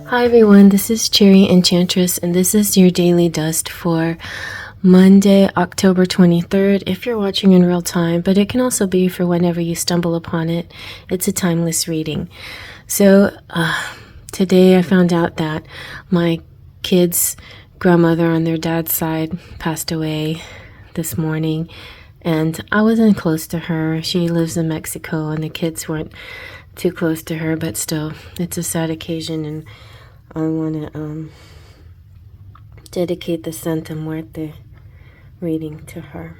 Hi everyone, this is Cherry Enchantress, and this is your daily dust for Monday, October 23rd, if you're watching in real time, but it can also be for whenever you stumble upon it. It's a timeless reading. So today I found out that my kids' grandmother on their dad's side passed away this morning, and I wasn't close to her. She lives in Mexico, and the kids weren't too close to her, but still, it's a sad occasion, and I want to dedicate the Santa Muerte reading to her.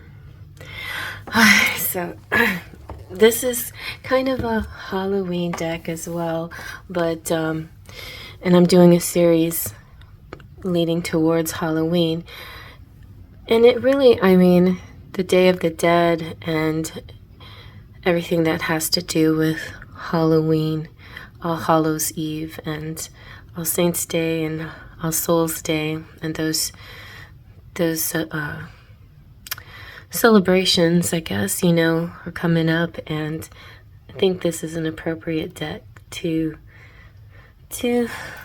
So, this is kind of a Halloween deck as well, but, and I'm doing a series leading towards Halloween. And it really, I mean, the Day of the Dead and everything that has to do with Halloween, All Hallows Eve, and All Saints Day, and All Souls Day, and those celebrations, I guess, you know, are coming up, and I think this is an appropriate deck to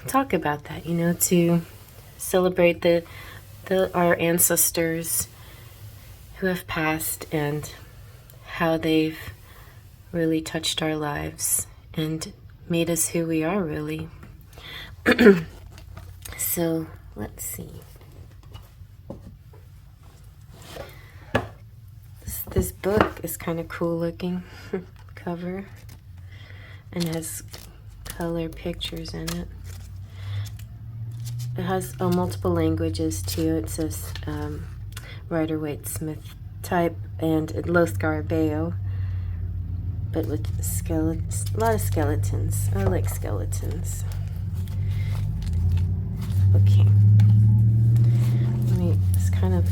talk about that, you know, to celebrate our ancestors who have passed and how they've really touched our lives and made us who we are, really. So let's see. This book is kind of cool looking cover and has color pictures in it. It has multiple languages too. It says Rider-Waite Smith type and Lothgarbeo, but with skeletons, a lot of skeletons. I like skeletons. Okay. Let me just kind of,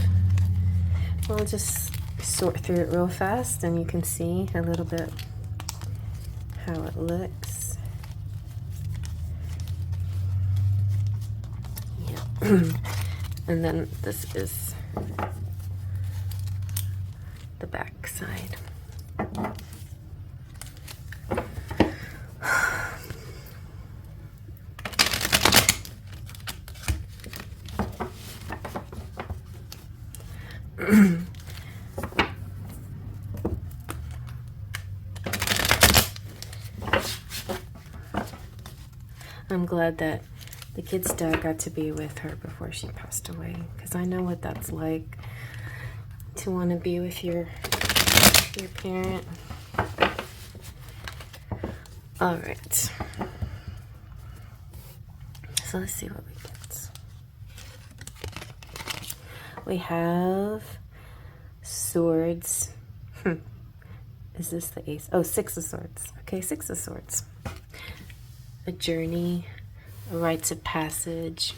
I'll just sort through it real fast and you can see a little bit how it looks. Yeah. And then this is the back side. I'm glad that the kid's dad got to be with her before she passed away, because I know what that's like to want to be with your parent. All right. So let's see what we get. We have swords. Is this the ace? Oh, 6 of swords. Okay, 6 of swords. A journey, a rites of passage.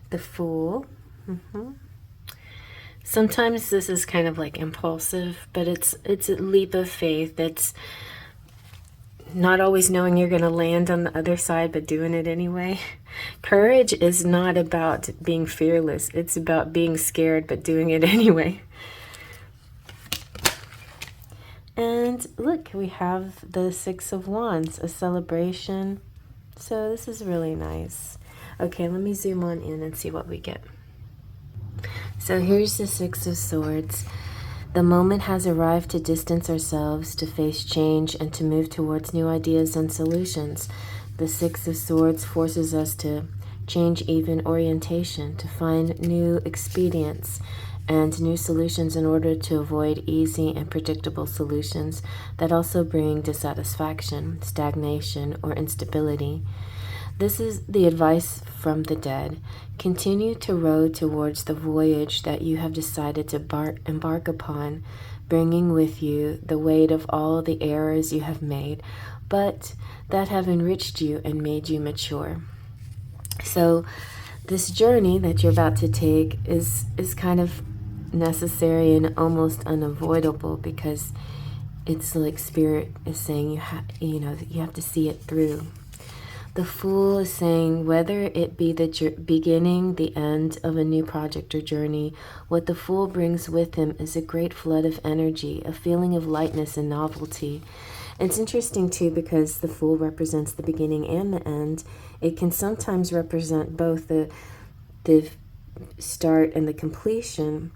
The Fool. Sometimes this is kind of like impulsive, but it's a leap of faith. It's not always knowing you're going to land on the other side, but doing it anyway. Courage is not about being fearless. It's about being scared, but doing it anyway. And look, we have the 6 of Wands, a celebration. So this is really nice. Okay, let me zoom on in and see what we get. So here's the 6 of Swords. The moment has arrived to distance ourselves, to face change, and to move towards new ideas and solutions. The 6 of Swords forces us to change even orientation, to find new expedients and new solutions in order to avoid easy and predictable solutions that also bring dissatisfaction, stagnation, or instability. This is the advice from the dead. Continue to row towards the voyage that you have decided to embark upon, bringing with you the weight of all the errors you have made, but that have enriched you and made you mature. So this journey that you're about to take is kind of necessary and almost unavoidable, because it's like Spirit is saying you have to see it through. The Fool is saying whether it be the beginning, the end of a new project or journey, what the Fool brings with him is a great flood of energy, a feeling of lightness and novelty. It's interesting too because the Fool represents the beginning and the end. It can sometimes represent both the start and the completion,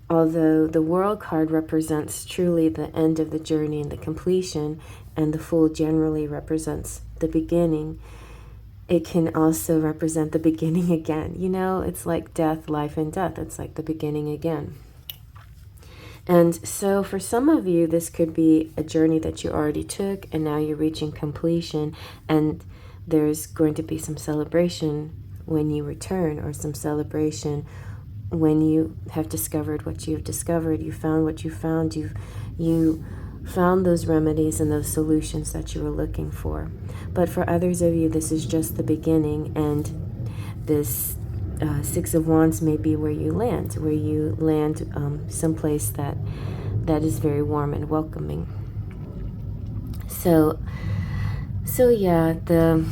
although the World card represents truly the end of the journey and the completion, and the Fool generally represents the beginning. It can also represent the beginning again. You know, it's like death, life, and death. It's like the beginning again. And so for some of you, this could be a journey that you already took, and now you're reaching completion, and there's going to be some celebration when you return, or some celebration when you have discovered what you've discovered. You found what you found. You found those remedies and those solutions that you were looking for. But for others of you, this is just the beginning, and this Six of Wands may be where you land someplace that is very warm and welcoming. So yeah, the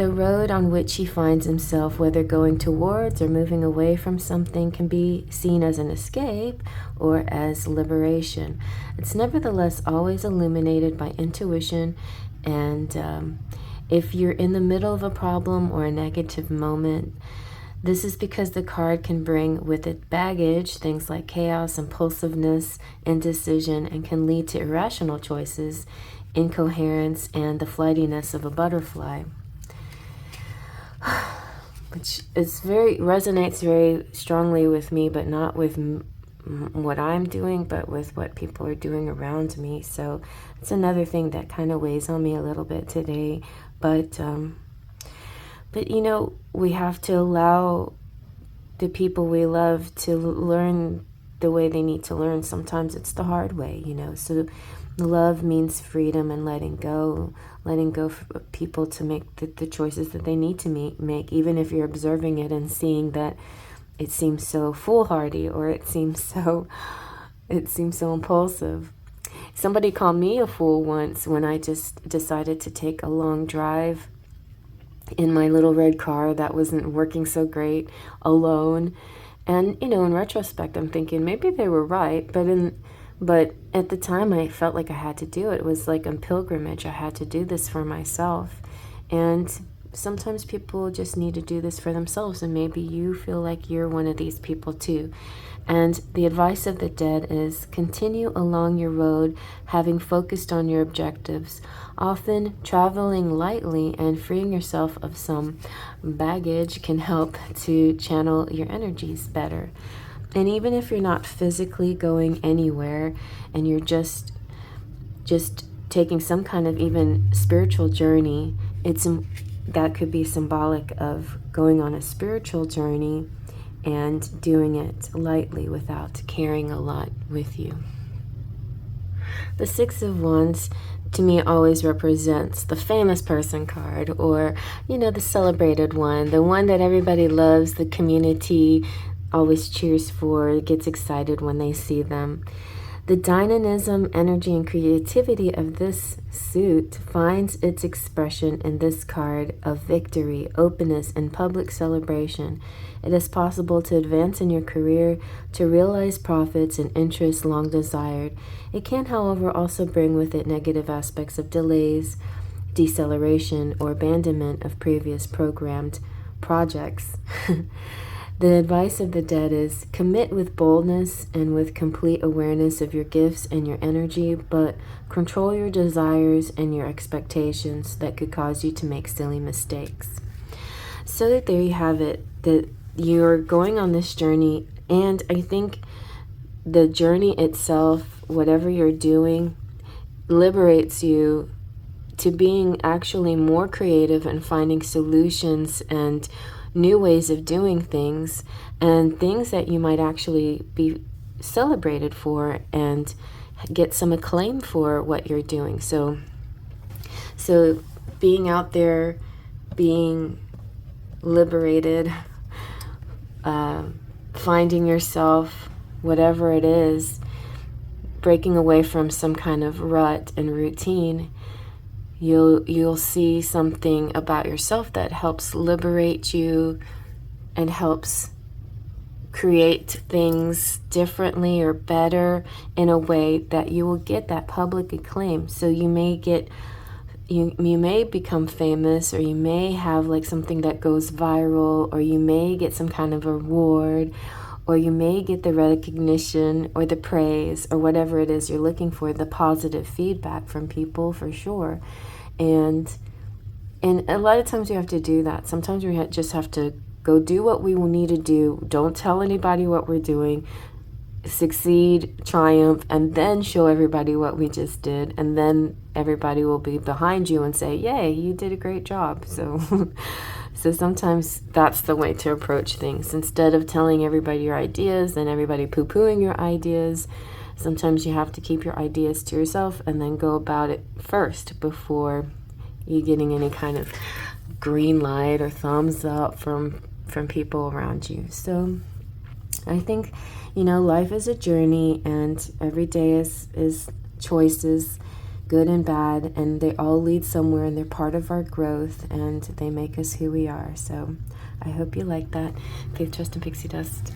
road on which he finds himself, whether going towards or moving away from something, can be seen as an escape or as liberation. It's nevertheless always illuminated by intuition, and if you're in the middle of a problem or a negative moment, this is because the card can bring with it baggage, things like chaos, impulsiveness, indecision, and can lead to irrational choices, incoherence, and the flightiness of a butterfly. Which resonates very strongly with me, but not with what I'm doing, but with what people are doing around me. So it's another thing that kind of weighs on me a little bit today. But you know, we have to allow the people we love to learn the way they need to learn. Sometimes it's the hard way, you know. So love means freedom and letting go for people to make the choices that they need to make, even if you're observing it and seeing that it seems so foolhardy, or it seems so impulsive. Somebody called me a fool once when I just decided to take a long drive in my little red car that wasn't working so great, alone. And, you know, in retrospect, I'm thinking maybe they were right, but at the time I felt like I had to do it. It was like a pilgrimage. I had to do this for myself. And sometimes people just need to do this for themselves, and maybe you feel like you're one of these people too. And the advice of the dead is continue along your road, having focused on your objectives, often traveling lightly and freeing yourself of some baggage can help to channel your energies better. And even if you're not physically going anywhere and you're just taking some kind of even spiritual journey, that could be symbolic of going on a spiritual journey and doing it lightly without carrying a lot with you. The Six of Wands to me always represents the famous person card, or, you know, the celebrated one, the one that everybody loves, the community always cheers for, gets excited when they see them. The dynamism, energy, and creativity of this suit finds its expression in this card of victory, openness, and public celebration. It is possible to advance in your career, to realize profits and interests long desired. It can, however, also bring with it negative aspects of delays, deceleration, or abandonment of previous programmed projects. The advice of the dead is commit with boldness and with complete awareness of your gifts and your energy, but control your desires and your expectations that could cause you to make silly mistakes. So there you have it, that you're going on this journey, and I think the journey itself, whatever you're doing, liberates you to being actually more creative and finding solutions and new ways of doing things, and things that you might actually be celebrated for and get some acclaim for what you're doing. So being out there, being liberated, finding yourself, whatever it is, breaking away from some kind of rut and routine, you'll see something about yourself that helps liberate you and helps create things differently or better in a way that you will get that public acclaim. So you may get, you may become famous, or you may have like something that goes viral, or you may get some kind of award, or you may get the recognition or the praise or whatever it is you're looking for, the positive feedback from people, for sure. And a lot of times you have to do that. Sometimes we just have to go do what we will need to do. Don't tell anybody what we're doing. Succeed, triumph, and then show everybody what we just did. And then everybody will be behind you and say, yay, you did a great job. So, so sometimes that's the way to approach things. Instead of telling everybody your ideas and everybody poo-pooing your ideas, sometimes you have to keep your ideas to yourself and then go about it first before you getting any kind of green light or thumbs up from people around you. So I think, you know, life is a journey, and every day is choices, good and bad, and they all lead somewhere, and they're part of our growth, and they make us who we are. So I hope you like that. Faith, Trust, and Pixie Dust.